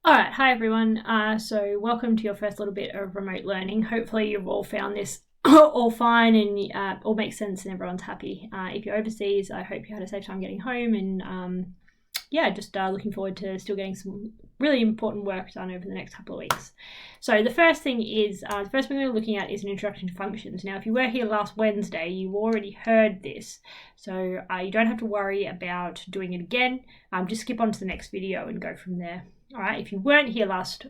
Alright, hi everyone. So welcome to your first little bit of remote learning. Hopefully you've all found this all fine and all makes sense and everyone's happy. If you're overseas, I hope you had a safe time getting home and just looking forward to still getting some really important work done over the next couple of weeks. So the first thing we're looking at is an introduction to functions. Now, if you were here last Wednesday, you already heard this, so you don't have to worry about doing it again. Just skip on to the next video and go from there. All right, if you weren't here last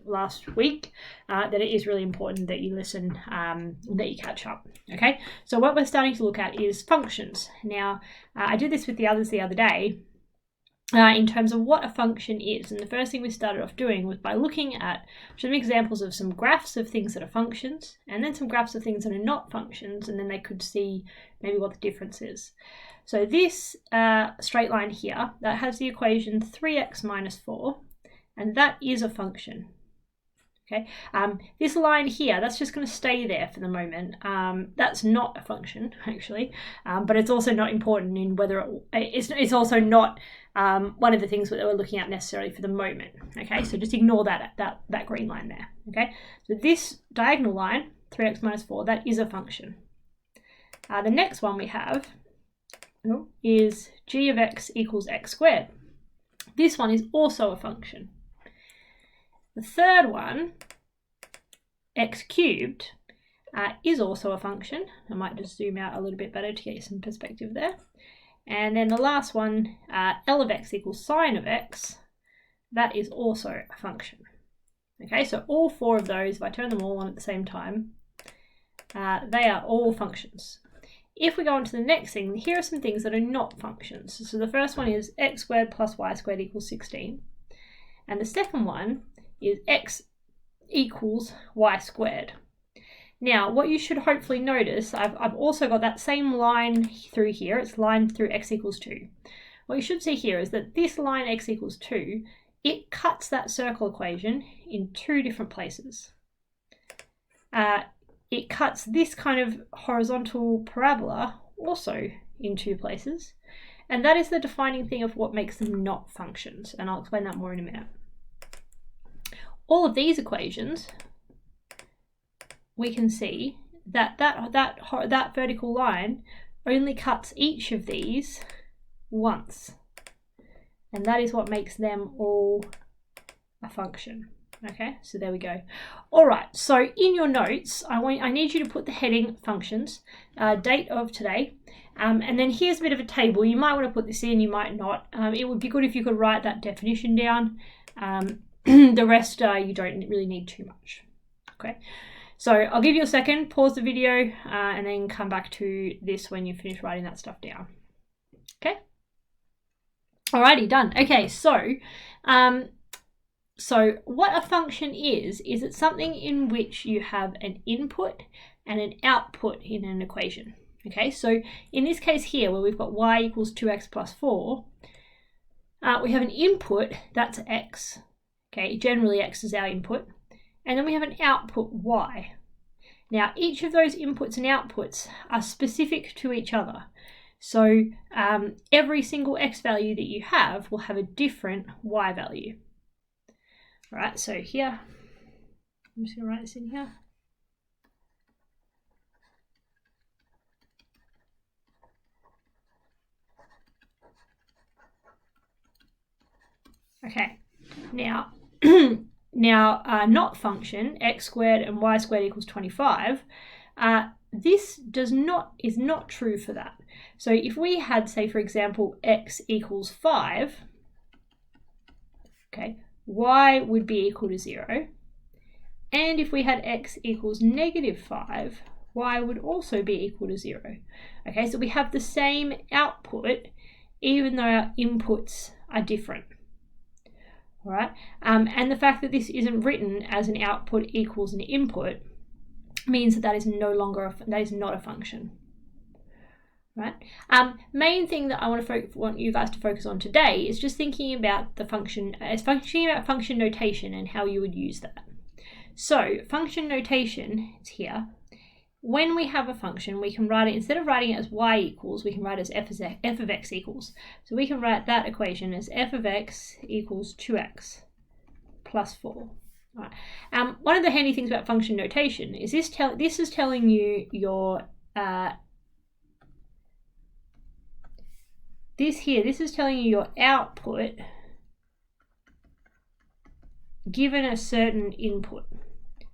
week, then it is really important that you listen, that you catch up. Okay, so what we're starting to look at is functions. Now, I did this with the others the other day in terms of what a function is. And the first thing we started off doing was by looking at some examples of some graphs of things that are functions, and then some graphs of things that are not functions, and then they could see maybe what the difference is. So this straight line here, that has the equation 3x minus 4. And that is a function. Okay, this line here, that's just going to stay there for the moment. That's not a function, actually, but it's also not important in whether it's also not one of the things that we're looking at necessarily for the moment. Okay, so just ignore that green line there. Okay, so this diagonal line, 3x minus 4, that is a function. The next one we have is g of x equals x squared. This one is also a function. The third one, x cubed, is also a function. I might just zoom out a little bit better to get you some perspective there. And then the last one, L of x equals sine of x, that is also a function. Okay, so all four of those, if I turn them all on at the same time, they are all functions. If we go on to the next thing, here are some things that are not functions. So the first one is x squared plus y squared equals 16. And the second one is x equals y squared. Now, what you should hopefully notice, I've also got that same line through here. It's lined through x equals 2. What you should see here is that this line x equals 2, it cuts that circle equation in two different places. It cuts this kind of horizontal parabola also in two places. And that is the defining thing of what makes them not functions. And I'll explain that more in a minute. All of these equations, we can see that that vertical line only cuts each of these once. And that is what makes them all a function. Okay, so there we go. All right, so in your notes, I need you to put the heading functions, date of today, and then here's a bit of a table. You might want to put this in, you might not. It would be good if you could write that definition down. The rest you don't really need too much. Okay, so I'll give you a second, pause the video, and then come back to this when you finish writing that stuff down. Okay, alrighty, done. Okay, so what a function is it's something in which you have an input and an output in an equation. Okay, so in this case here, where we've got y equals 2x plus 4, we have an input, that's x. Okay, generally x is our input. And then we have an output y. Now, each of those inputs and outputs are specific to each other. So every single x value that you have will have a different y value. All right, so here, I'm just going to write this in here. Okay, now, not function, x squared and y squared equals 25, this is not true for that. So if we had, say, for example, x equals 5, okay, y would be equal to 0. And if we had x equals negative 5, y would also be equal to 0. Okay, so we have the same output, even though our inputs are different. All right, and the fact that this isn't written as an output equals an input means that is not a function. Right. Main thing that I want you guys to focus on today is just thinking about function notation and how you would use that. So function notation is here. When we have a function, we can write it, instead of writing it as y equals, we can write it as f of x equals. So we can write that equation as f of x equals 2x plus 4. Right. One of the handy things about function notation is this is telling you your this is telling you your output given a certain input.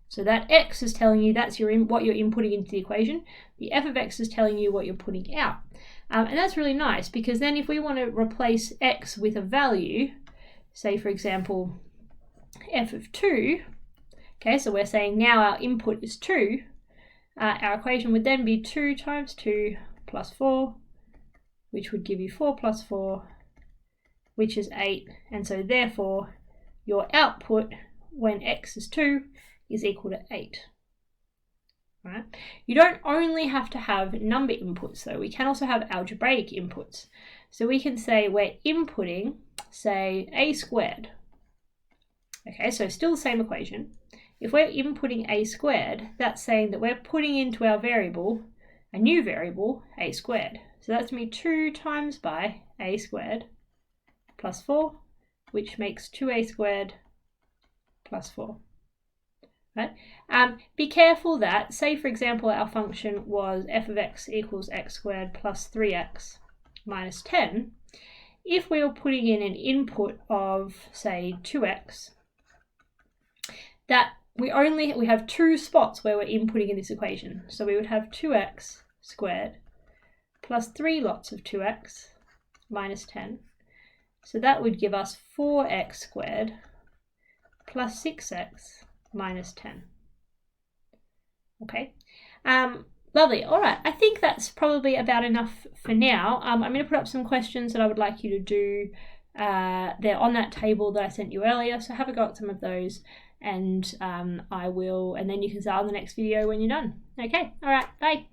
So that x is telling you that's what you're inputting into the equation. The f of x is telling you what you're putting out. And that's really nice, because then if we want to replace x with a value, say for example f of 2, okay, so we're saying now our input is 2, our equation would then be 2 times 2 plus 4, which would give you 4 plus 4, which is 8, and so therefore your output when x is 2 is equal to 8. Right? You don't only have to have number inputs though, we can also have algebraic inputs. So we can say we're inputting, say, a squared. Okay, so still the same equation. If we're inputting a squared, that's saying that we're putting into our variable a new variable, a squared. So that's going to be 2 times by a squared plus 4, which makes 2a squared plus 4. Right? Be careful that, say for example, our function was f of x equals x squared plus 3x minus 10. If we were putting in an input of, say, 2x, that we have 2 spots where we're inputting in this equation. So we would have 2x squared plus 3 lots of 2x minus 10. So that would give us 4x squared plus 6x minus 10. Okay, lovely. All right, I think that's probably about enough for now. I'm going to put up some questions that I would like you to do. They're on that table that I sent you earlier, so have a go at some of those, and and then you can start on the next video when you're done. Okay, all right, bye.